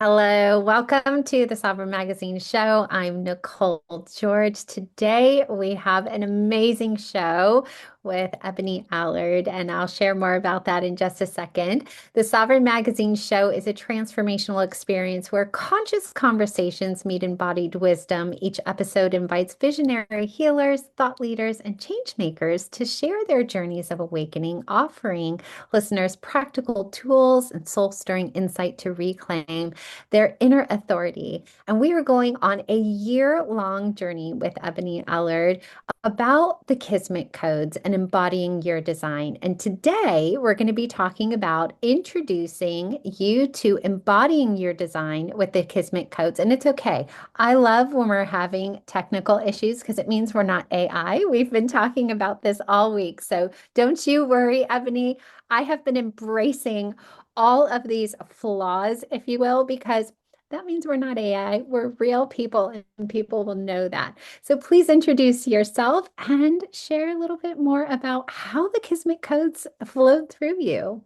Hello, welcome to the Sovereign Magazine show. I'm Nicole George. Today we have an amazing show with Ebonie Allard, and I'll share more about that in just a second. The Sovereign Magazine show is a transformational experience where conscious conversations meet embodied wisdom. Each episode invites visionary healers, thought leaders, and change makers to share their journeys of awakening, offering listeners practical tools and soul-stirring insight to reclaim their inner authority. And we are going on a year-long journey with Ebonie Allard about the Kismet codes and embodying your design. And today we're going to be talking about introducing you to embodying your design with the Kismet codes. And it's okay. I love when we're having technical issues because it means we're not AI. We've been talking about this all week. So don't you worry, Ebonie. I have been embracing all of these flaws, if you will, because that means we're not AI. We're real people, and people will know that. So please introduce yourself and share a little bit more about how the Kismet codes flowed through you.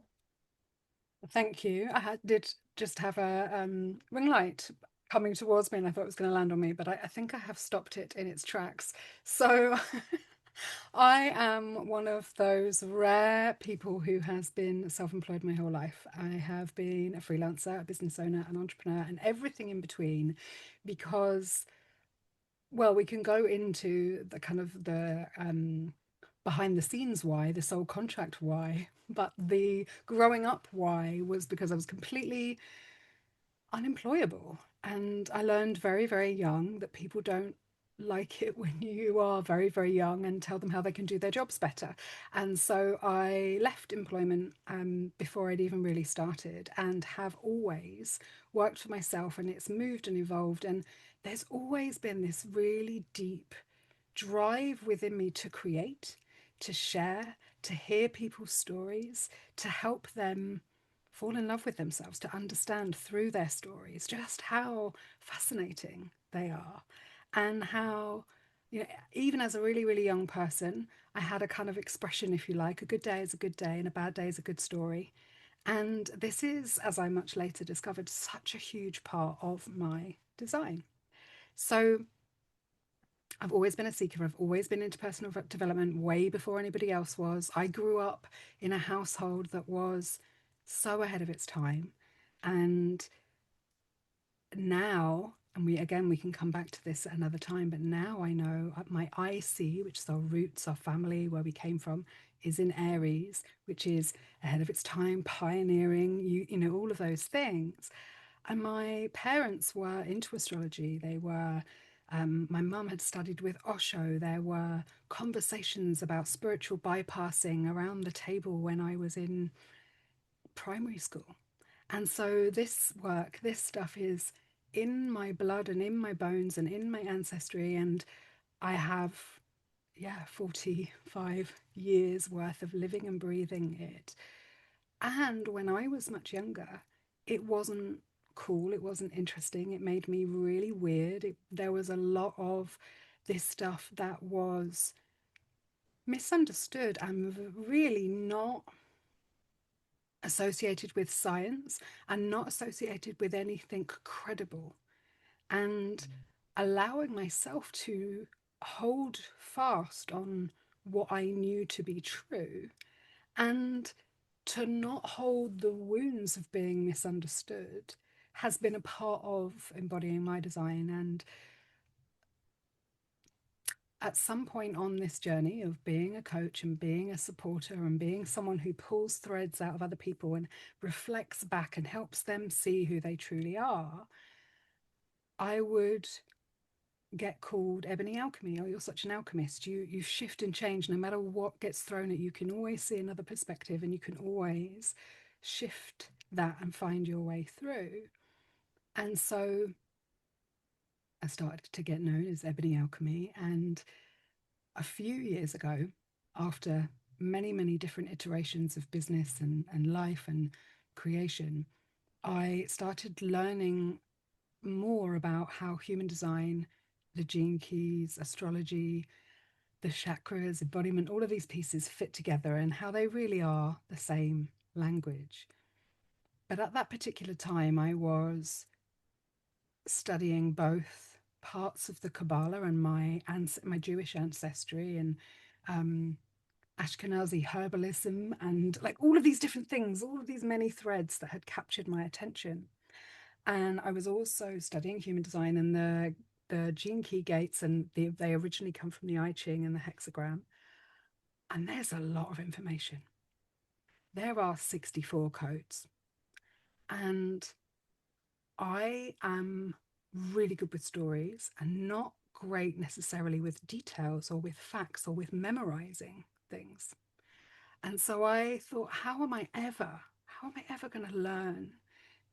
Thank you. Did just have a ring light coming towards me, and I thought it was going to land on me, but I think I have stopped it in its tracks. So I am one of those rare people who has been self-employed my whole life. I have been a freelancer, a business owner, an entrepreneur, and everything in between because, well, we can go into the kind of the behind the scenes why, the soul contract why, but the growing up why was because I was completely unemployable. And I learned very, very young that people don't like it when you are very, very young and tell them how they can do their jobs better. And so I left employment before I'd even really started and have always worked for myself, and it's moved and evolved. And there's always been this really deep drive within me to create, to share, to hear people's stories, to help them fall in love with themselves, to understand through their stories just how fascinating they are and how, you know, even as a really, really young person, I had a kind of expression, if you like, a good day is a good day and a bad day is a good story. And this is, as I much later discovered, such a huge part of my design. So I've always been a seeker. I've always been into personal development way before anybody else was. I grew up in a household that was so ahead of its time. And now, and we can come back to this at another time, but now I know my IC, which is our roots, our family, where we came from, is in Aries, which is ahead of its time, pioneering, you know, all of those things. And my parents were into astrology. My mum had studied with Osho. There were conversations about spiritual bypassing around the table when I was in primary school. And so this work, this stuff is in my blood and in my bones and in my ancestry. And I have, yeah, 45 years worth of living and breathing it. And when I was much younger, it wasn't cool, it wasn't interesting, it made me really weird. There was a lot of this stuff that was misunderstood and really not associated with science and not associated with anything credible. And allowing myself to hold fast on what I knew to be true and to not hold the wounds of being misunderstood has been a part of embodying my design. And at some point on this journey of being a coach and being a supporter and being someone who pulls threads out of other people and reflects back and helps them see who they truly are, I would get called Ebony Alchemy. Oh, you're such an alchemist. You shift and change no matter what gets thrown at you. You can always see another perspective and you can always shift that and find your way through. And so I started to get known as Ebony Alchemy. And a few years ago, after many, many different iterations of business and life and creation, I started learning more about how human design, the gene keys, astrology, the chakras, embodiment, all of these pieces fit together and how they really are the same language. But at that particular time, I was studying both parts of the Kabbalah and my Jewish ancestry and um, Ashkenazi herbalism and like all of these different things, all of these many threads that had captured my attention. And I was also studying human design and the gene key gates, and they originally come from the I Ching and the hexagram. And there's a lot of information. There are 64 codes, and I am really good with stories and not great necessarily with details or with facts or with memorizing things. And so I thought, how am I ever going to learn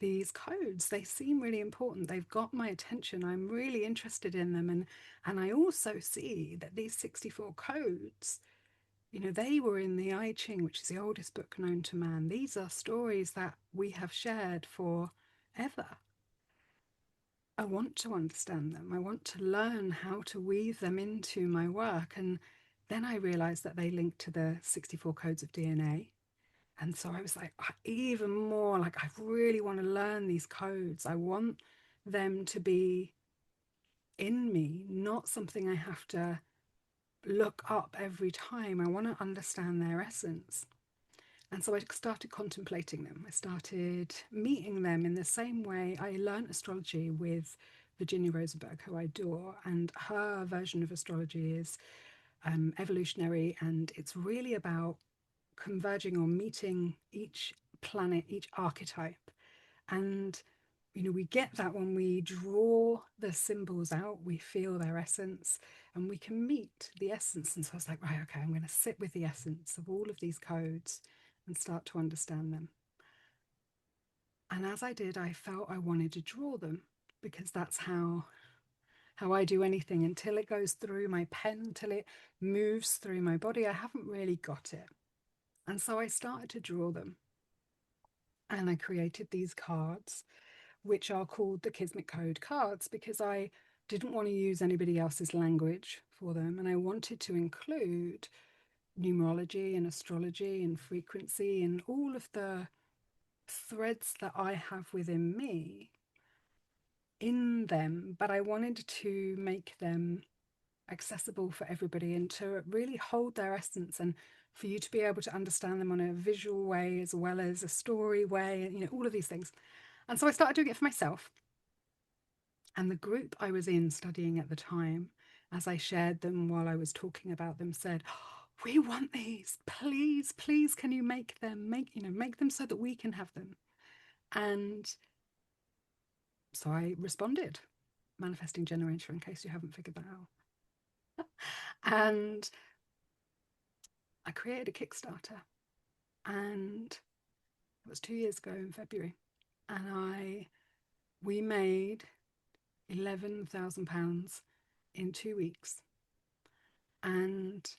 these codes? They seem really important. They've got my attention. I'm really interested in them. And I also see that these 64 codes, they were in the I Ching, which is the oldest book known to man. These are stories that we have shared forever. I want to understand them. I want to learn how to weave them into my work. And then I realized that they link to the 64 codes of DNA. And so I was like, even more like, I really want to learn these codes. I want them to be in me, not something I have to look up every time. I want to understand their essence. And so I started contemplating them. I started meeting them in the same way I learned astrology with Virginia Rosenberg, who I adore. And her version of astrology is evolutionary, and it's really about converging or meeting each planet, each archetype. And, we get that when we draw the symbols out, we feel their essence and we can meet the essence. And so I was like, right, okay, I'm going to sit with the essence of all of these codes and start to understand them. And as I did, I felt I wanted to draw them because that's how I do anything. Until it goes through my pen, until it moves through my body, I haven't really got it. And so I started to draw them. And I created these cards, which are called the Kismet Code cards, because I didn't want to use anybody else's language for them. And I wanted to include numerology and astrology and frequency and all of the threads that I have within me in them. But I wanted to make them accessible for everybody and to really hold their essence, and for you to be able to understand them on a visual way as well as a story way, all of these things. And so I started doing it for myself. And the group I was in studying at the time, as I shared them while I was talking about them, said, "Oh, we want these. Please, please, can you make them? Make them so that we can have them." And so I responded, manifesting generator, in case you haven't figured that out. And I created a Kickstarter, and it was 2 years ago in February, and we made £11,000 in 2 weeks, and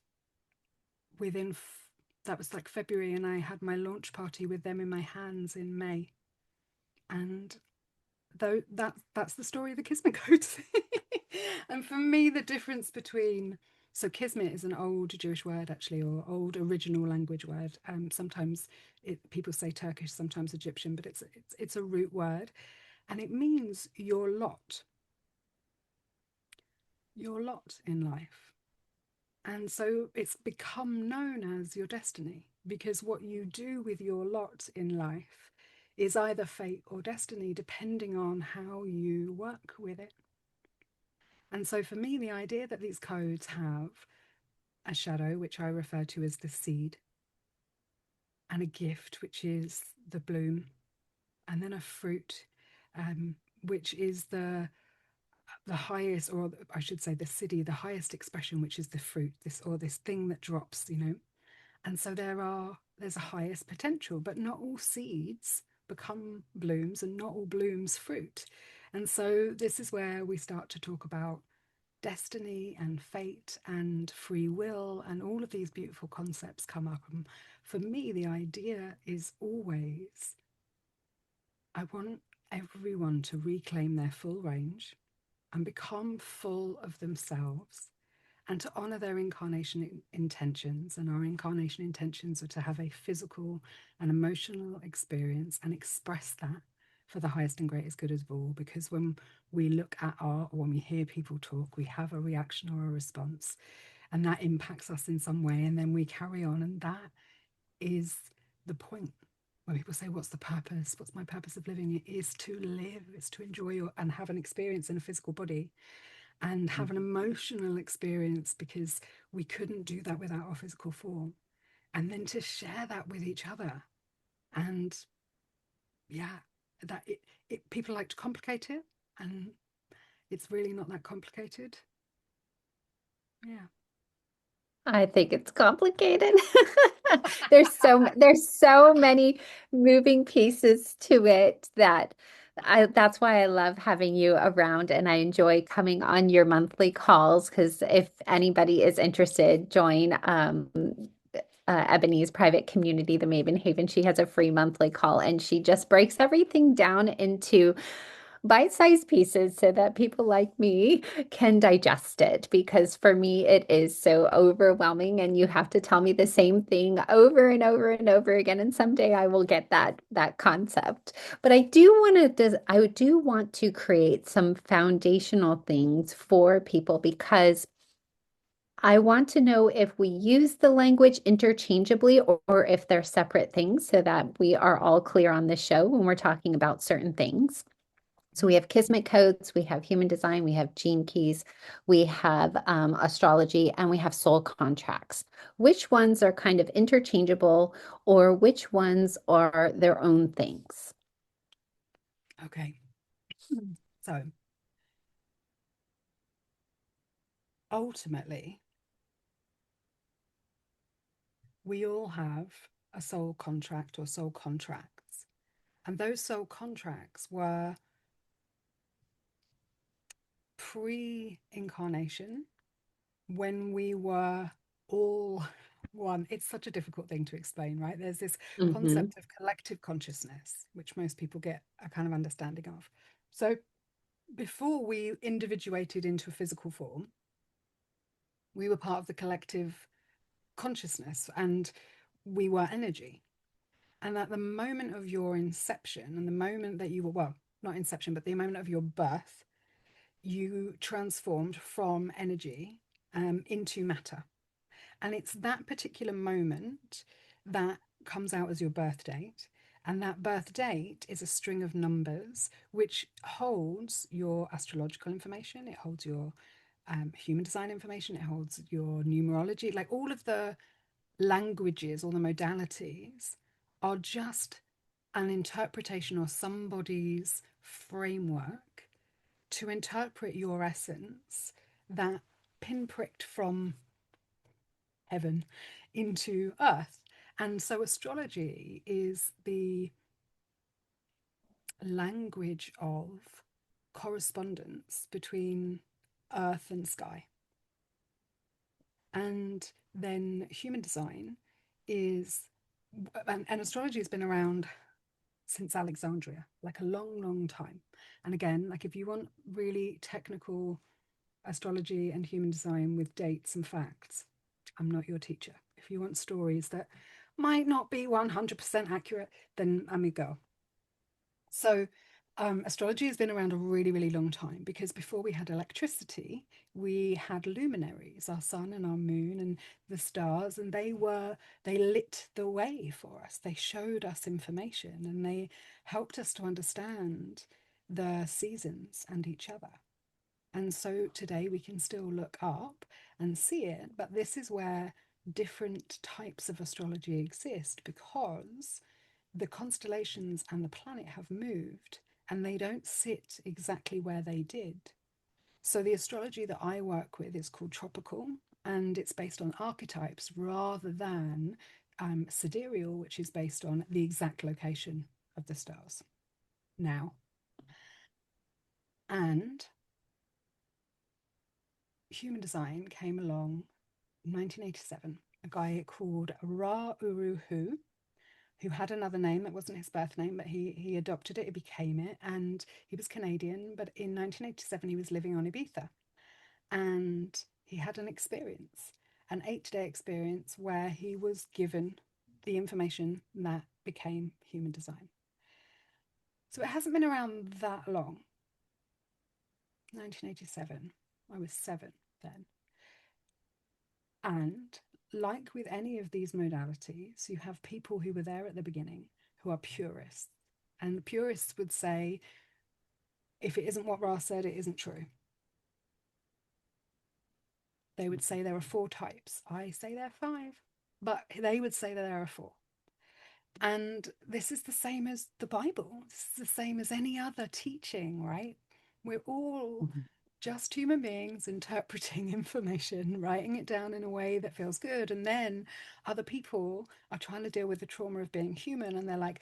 within that was like February, and I had my launch party with them in my hands in May, and though that's the story of the Kismet Code. And for me, the difference between Kismet is an old Jewish word, actually, or old original language word. Sometimes people say Turkish, sometimes Egyptian, but it's a root word, and it means your lot in life. And so it's become known as your destiny, because what you do with your lot in life is either fate or destiny, depending on how you work with it. And so for me, the idea that these codes have a shadow, which I refer to as the seed, and a gift, which is the bloom, and then a fruit, which is the highest, or I should say the city, the highest expression, which is the fruit, this thing that drops. And so there's a highest potential, but not all seeds become blooms and not all blooms fruit. And so this is where we start to talk about destiny and fate and free will, and all of these beautiful concepts come up. And for me, the idea is always, I want everyone to reclaim their full range and become full of themselves, and to honor their incarnation intentions. And our incarnation intentions are to have a physical and emotional experience and express that for the highest and greatest good of all, because when we look at art or when we hear people talk, we have a reaction or a response, and that impacts us in some way, and then we carry on. And that is the point. When people say, what's the purpose? What's my purpose of living? It is to live, it's to enjoy and have an experience in a physical body and have an emotional experience, because we couldn't do that without our physical form. And then to share that with each other. And yeah, that people like to complicate it, and it's really not that complicated. Yeah. I think it's complicated. There's so many moving pieces to it that that's why I love having you around and I enjoy coming on your monthly calls because if anybody is interested, join Ebonie's private community, the Maven Haven. She has a free monthly call and she just breaks everything down into bite-sized pieces so that people like me can digest it because for me it is so overwhelming and you have to tell me the same thing over and over and over again and someday I will get that concept. But I do want to create some foundational things for people because I want to know if we use the language interchangeably or if they're separate things so that we are all clear on the show when we're talking about certain things. So we have Kismet codes, we have human design, we have gene keys, we have astrology, and we have soul contracts. Which ones are kind of interchangeable or which ones are their own things? Okay. So ultimately, we all have a soul contract or soul contracts. And those soul contracts were pre incarnation when we were all one. It's such a difficult thing to explain, right? There's this Hmm. concept of collective consciousness, which most people get a kind of understanding of. So before we individuated into a physical form, we were part of the collective consciousness and we were energy. And at the moment of your inception and the moment that you were, well, not inception, but the moment of your birth, you transformed from energy into matter. And it's that particular moment that comes out as your birth date. And that birth date is a string of numbers which holds your astrological information, it holds your human design information, it holds your numerology, like all of the languages, all the modalities are just an interpretation or somebody's framework to interpret your essence that pinpricked from heaven into earth. And so astrology is the language of correspondence between earth and sky. And then human design is, and astrology has been around since Alexandria, like a long, long time. And again, like if you want really technical astrology and human design with dates and facts, I'm not your teacher. If you want stories that might not be 100% accurate, then I'm your girl. So, astrology has been around a really, really long time because before we had electricity, we had luminaries, our sun and our moon and the stars, and they lit the way for us. They showed us information and they helped us to understand the seasons and each other. And so today we can still look up and see it, but this is where different types of astrology exist because the constellations and the planet have moved and they don't sit exactly where they did. So the astrology that I work with is called tropical and it's based on archetypes rather than sidereal, which is based on the exact location of the stars. Now, and human design came along 1987, a guy called Ra Uru Hu, who had another name that wasn't his birth name, but he adopted it, he became it, and he was Canadian. But in 1987, he was living on Ibiza, and he had an experience, an 8-day experience where he was given the information that became human design. So it hasn't been around that long. 1987. I was 7 then. And like with any of these modalities, you have people who were there at the beginning who are purists. And purists would say, if it isn't what Ra said, it isn't true. They would say there are 4 types. I say there are 5, but they would say that there are 4. And this is the same as the Bible. This is the same as any other teaching, right? We're all just human beings interpreting information, writing it down in a way that feels good. And then other people are trying to deal with the trauma of being human. And they're like,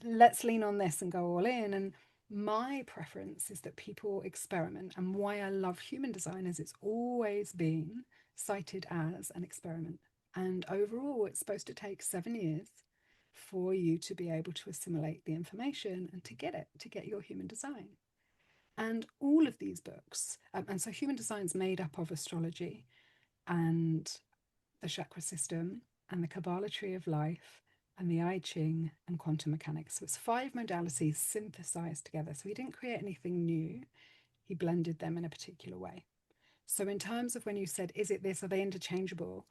let's lean on this and go all in. And my preference is that people experiment. And why I love human design is it's always been cited as an experiment. And overall, it's supposed to take 7 years for you to be able to assimilate the information and to get your human design. And all of these books, and so human design is made up of astrology and the chakra system and the Kabbalah tree of life and the I Ching and quantum mechanics. So it's 5 modalities synthesized together. So he didn't create anything new, he blended them in a particular way. So in terms of when you said, is it this, are they interchangeable?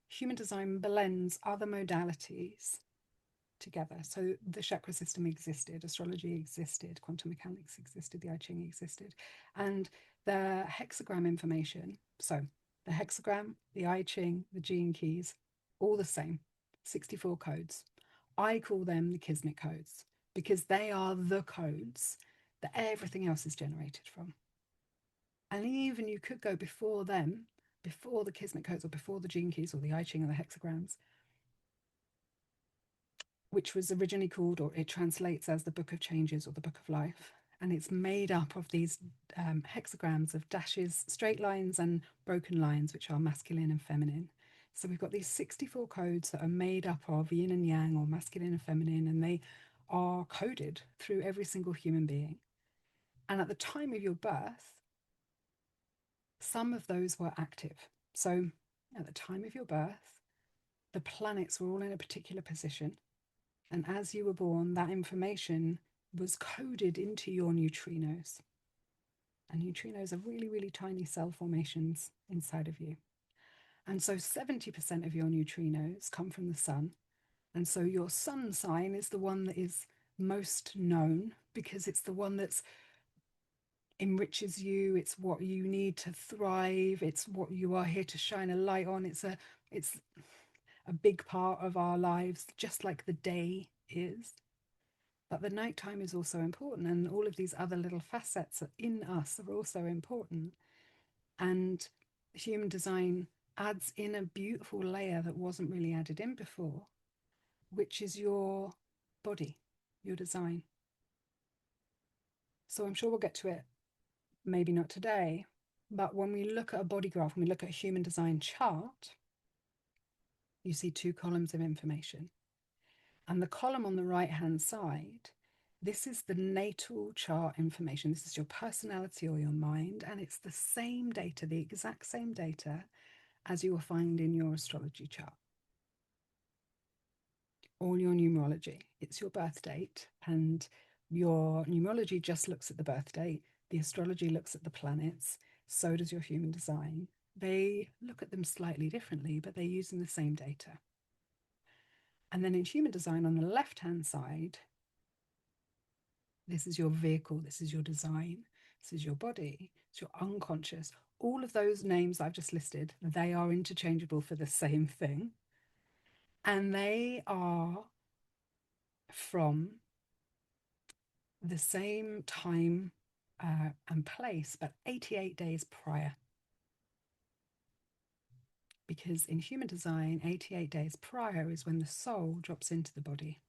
Human design blends other modalities together. So the chakra system existed, astrology existed, quantum mechanics existed, the I Ching existed, and the hexagram information. So the hexagram, the I Ching, the gene keys, all the same, 64 codes. I call them the Kismet codes because they are the codes that everything else is generated from. And even you could go before them, before the Kismet codes or before the gene keys or the I Ching or the hexagrams, which was originally called, or it translates as the Book of Changes or the Book of Life. And it's made up of these hexagrams of dashes, straight lines, and broken lines, which are masculine and feminine. So we've got these 64 codes that are made up of yin and yang, or masculine and feminine, and they are coded through every single human being. And at the time of your birth, some of those were active. So at the time of your birth, the planets were all in a particular position. And as you were born, that information was coded into your neutrinos. And neutrinos are really, really tiny cell formations inside of you. And so 70% of your neutrinos come from the sun. And so your sun sign is the one that is most known because it's the one that's enriches you. It's what you need to thrive. It's what you are here to shine a light on. It's a big part of our lives, just like the day is. But the nighttime is also important, and all of these other little facets in us are also important. And human design adds in a beautiful layer that wasn't really added in before, which is your body, your design. So I'm sure we'll get to it, maybe not today, but when we look at a body graph, when we look at a human design chart, you see 2 columns of information. And the column on the right-hand side, this is the natal chart information. This is your personality or your mind, and it's the same data, the exact same data as you will find in your astrology chart or your numerology. It's your birth date, and your numerology just looks at the birth date. The astrology looks at the planets. So does your human design. They look at them slightly differently, but they're using the same data. And then in human design, on the left-hand side, this is your vehicle, this is your design, this is your body, it's your unconscious. All of those names I've just listed, they are interchangeable for the same thing. And they are from the same time and place, but 88 days prior. Because in human design, 88 days prior is when the soul drops into the body.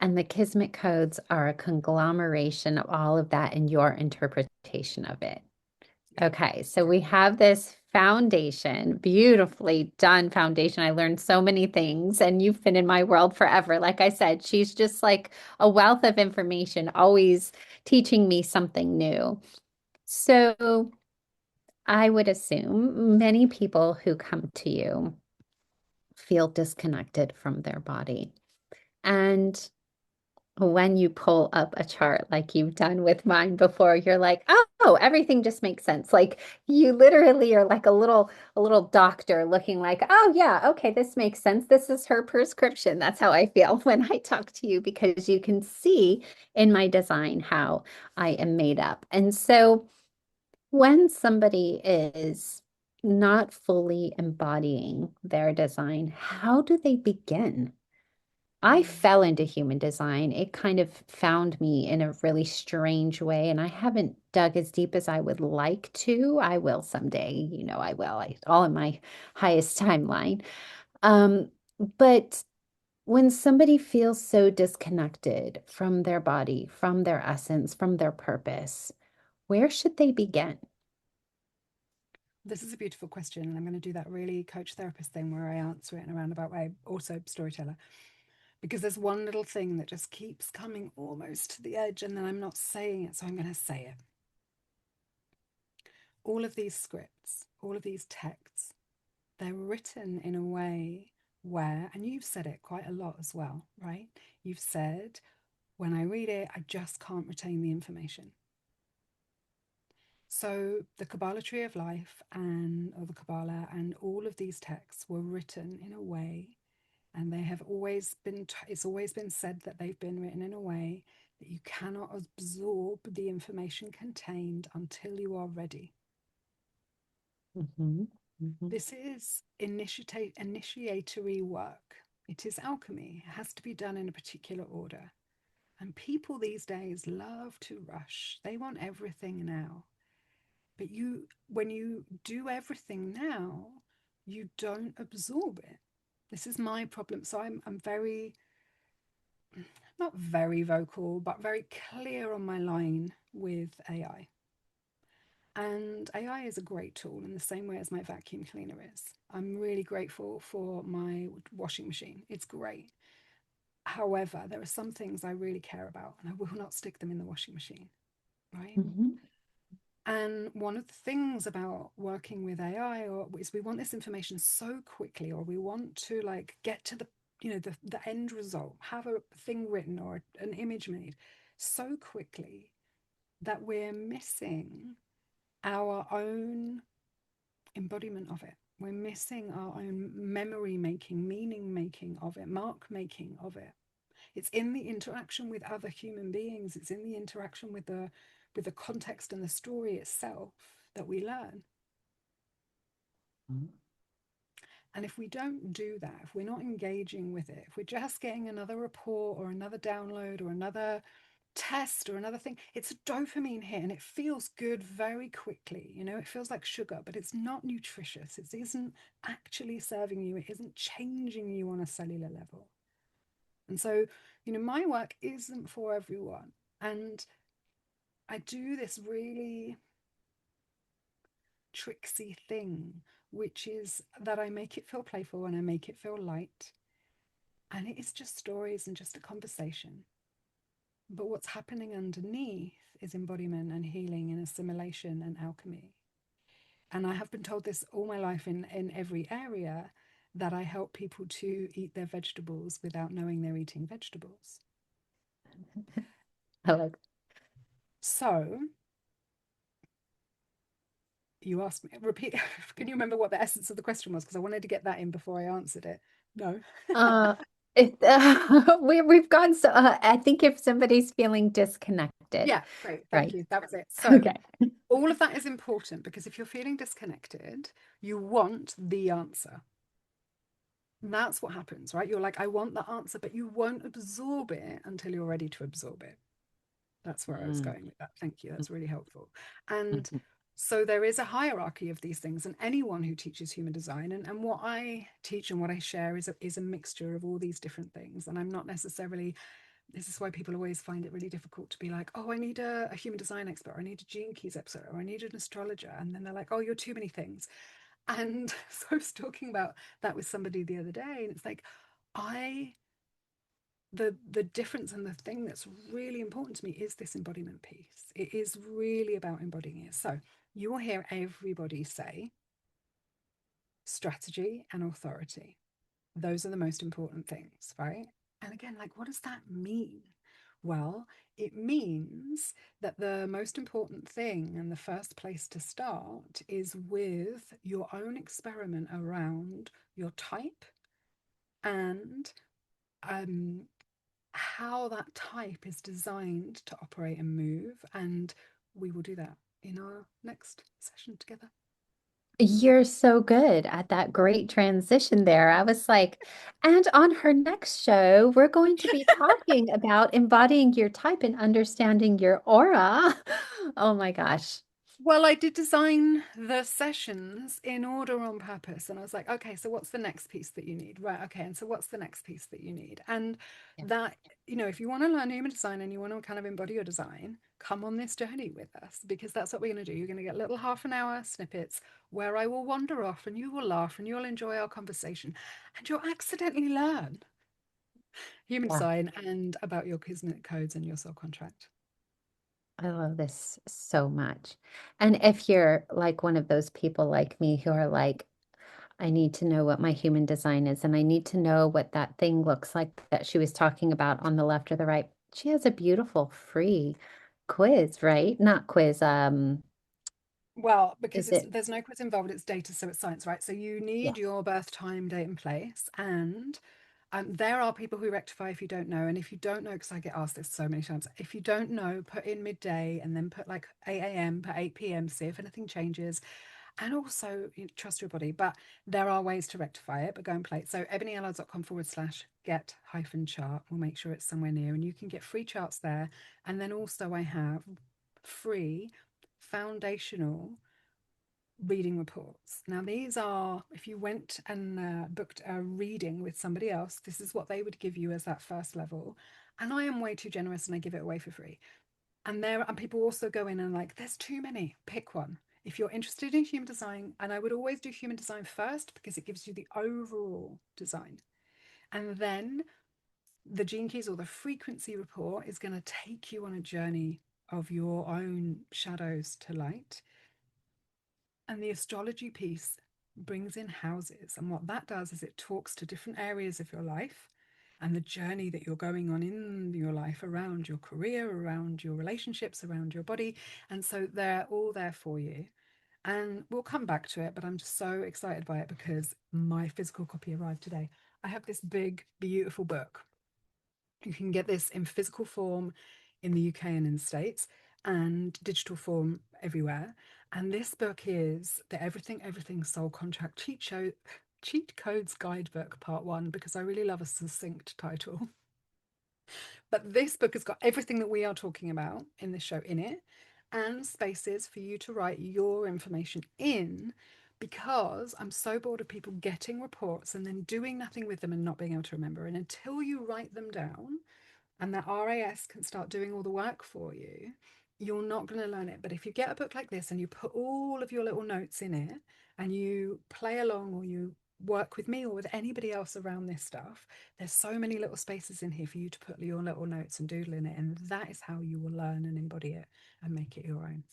And the Kismet codes are a conglomeration of all of that and your interpretation of it. Okay, so we have this foundation, beautifully done foundation. I learned so many things, and you've been in my world forever. Like I said, she's just like a wealth of information, always teaching me something new. So I would assume many people who come to you feel disconnected from their body. And when you pull up a chart like you've done with mine before, you're like, oh, everything just makes sense. Like you literally are like a little doctor looking like, oh yeah, okay, this makes sense. This is her prescription. That's how I feel when I talk to you because you can see in my design how I am made up. And so when somebody is not fully embodying their design, how do they begin? I Mm. fell into human design. It kind of found me in a really strange way, and I haven't dug as deep as I would like to. I will someday, I will. All in my highest timeline. Um, but when somebody feels so disconnected from their body, from their essence, from their purpose, where should they begin? This is a beautiful question, and I'm going to do that really coach therapist thing where I answer it in a roundabout way, also storyteller, because there's one little thing that just keeps coming almost to the edge, and then I'm not saying it, so I'm going to say it. All of these scripts, all of these texts, they're written in a way where, and you've said it quite a lot as well, right? You've said, when I read it, I just can't retain the information. So the Kabbalah Tree of Life or the Kabbalah and all of these texts were written in a way, and they have always been, it's always been said that they've been written in a way that you cannot absorb the information contained until you are ready. Hmm. Hmm. This is initiatory work. It is alchemy. It has to be done in a particular order. And people these days love to rush. They want everything now. But when you do everything now, you don't absorb it. This is my problem. So I'm very, not very vocal, but very clear on my line with AI. And AI is a great tool in the same way as my vacuum cleaner is. I'm really grateful for my washing machine. It's great. However, there are some things I really care about, and I will not stick them in the washing machine, right? Hmm. And one of the things about working with AI is we want this information so quickly, or we want to like get to the end result, have a thing written or an image made so quickly that we're missing our own embodiment of it. We're missing our own memory making, meaning making of it, mark making of it. It's in the interaction with other human beings. It's in the interaction with the context and the story itself that we learn. And if we don't do that, if we're not engaging with it, if we're just getting another report or another download or another test or another thing, it's a dopamine hit and it feels good very quickly. It feels like sugar, but it's not nutritious. It isn't actually serving you. It isn't changing you on a cellular level. And so, my work isn't for everyone. And I do this really tricksy thing, which is that I make it feel playful and I make it feel light. And it is just stories and just a conversation. But what's happening underneath is embodiment and healing and assimilation and alchemy. And I have been told this all my life in every area, that I help people to eat their vegetables without knowing they're eating vegetables. I like. So you asked me, repeat, can you remember what the essence of the question was? Because I wanted to get that in before I answered it. No. Uh, we've gone so I think if somebody's feeling disconnected, Yeah, great. Thank right? you. That was it. So, Okay. all of that is important because if you're feeling disconnected, you want the answer. And that's what happens, right? You're like, I want the answer, but you won't absorb it until you're ready to absorb it. That's where I was Mm. going with that. Thank you. That's really helpful. And Mhm. so there is a hierarchy of these things, and anyone who teaches human design and what I teach and what I share is a mixture of all these different things. And I'm not necessarily, this is why people always find it really difficult to be like, oh, I need a human design expert, or I need a Gene Keys expert, or I need an astrologer. And then they're like, oh, you're too many things. And so I was talking about that with somebody the other day, and it's like, I the difference and the thing that's really important to me is this embodiment piece. It is really about embodying it. So you will hear everybody say strategy and authority. Those are the most important things, right? And again, like, what does that mean? Well, it means that the most important thing and the first place to start is with your own experiment around your type and um, how that type is designed to operate and move. And we will do that in our next session together. You're so good at that great transition there. I was like, and on her next show, we're going to be talking about embodying your type and understanding your aura. Oh my gosh. Well, I did design the sessions in order on purpose. And I was like, okay, so what's the next piece that you need? Right. Okay. And so what's the next piece that you need? And Yeah. that, if you want to learn human design and you want to kind of embody your design, come on this journey with us because that's what we're going to do. You're going to get little half an hour snippets where I will wander off and you will laugh and you'll enjoy our conversation and you'll accidentally learn human Yeah. design and about your Kismet codes and your soul contract. I love this so much. And if you're like one of those people like me who are like, I need to know what my human design is, and I need to know what that thing looks like that she was talking about on the left or the right. She has a beautiful free quiz, right? Not quiz, Well, because is it's it? there's no quiz involved, it's data, so it's science, right? So you Yeah. need your birth time, date, and place. And there are people who rectify if you don't know. And if you don't know, because I get asked this so many times, if you don't know, put in midday and then put like 8 a.m., put 8 p.m., see if anything changes. And also trust your body. But there are ways to rectify it, but go and play it. So ebonyallards.com/get-chart. We'll make sure it's somewhere near. And you can get free charts there. And then also I have free foundational reading reports. Now, these are, if you went and booked a reading with somebody else, this is what they would give you as that first level. And I am way too generous and I give it away for free. And people also go in and like, there's too many, pick one. If you're interested in human design, and I would always do human design first because it gives you the overall design. And then the gene keys or the frequency report is going to take you on a journey of your own shadows to light. And the astrology piece brings in houses. And what that does is it talks to different areas of your life and the journey that you're going on in your life around your career, around your relationships, around your body. And so they're all there for you. And we'll come back to it, but I'm just so excited by it because my physical copy arrived today. I have this big, beautiful book. You can get this in physical form in the UK and in the States, and digital form everywhere. And this book is the Everything Soul Contract Cheat Codes Guidebook Part 1 because I really love a succinct title. But this book has got everything that we are talking about in this show in it and spaces for you to write your information in because I'm so bored of people getting reports and then doing nothing with them and not being able to remember. And until you write them down, and that RAS can start doing all the work for you, you're not going to learn it. But if you get a book like this and you put all of your little notes in it and you play along or you work with me or with anybody else around this stuff, there's so many little spaces in here for you to put your little notes and doodle in it. And that is how you will learn and embody it and make it your own.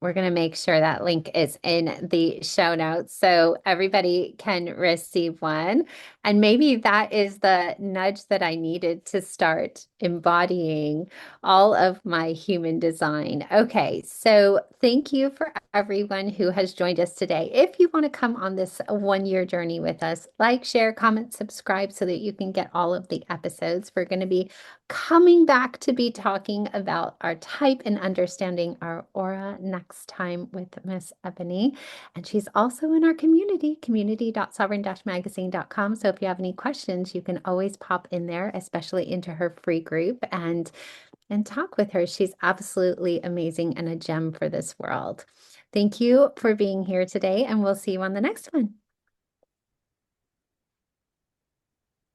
We're going to make sure that link is in the show notes so everybody can receive one. And maybe that is the nudge that I needed to start embodying all of my human design. Okay, so thank you for everyone who has joined us today. If you want to come on this 1 year journey with us, like, share, comment, subscribe so that you can get all of the episodes. We're going to be coming back to be talking about our type and understanding our aura next time with Miss Ebonie. And she's also in our community, community.sovereign-magazine.com. So if you have any questions, you can always pop in there, especially into her free group and talk with her. She's absolutely amazing and a gem for this world. Thank you for being here today, and we'll see you on the next one.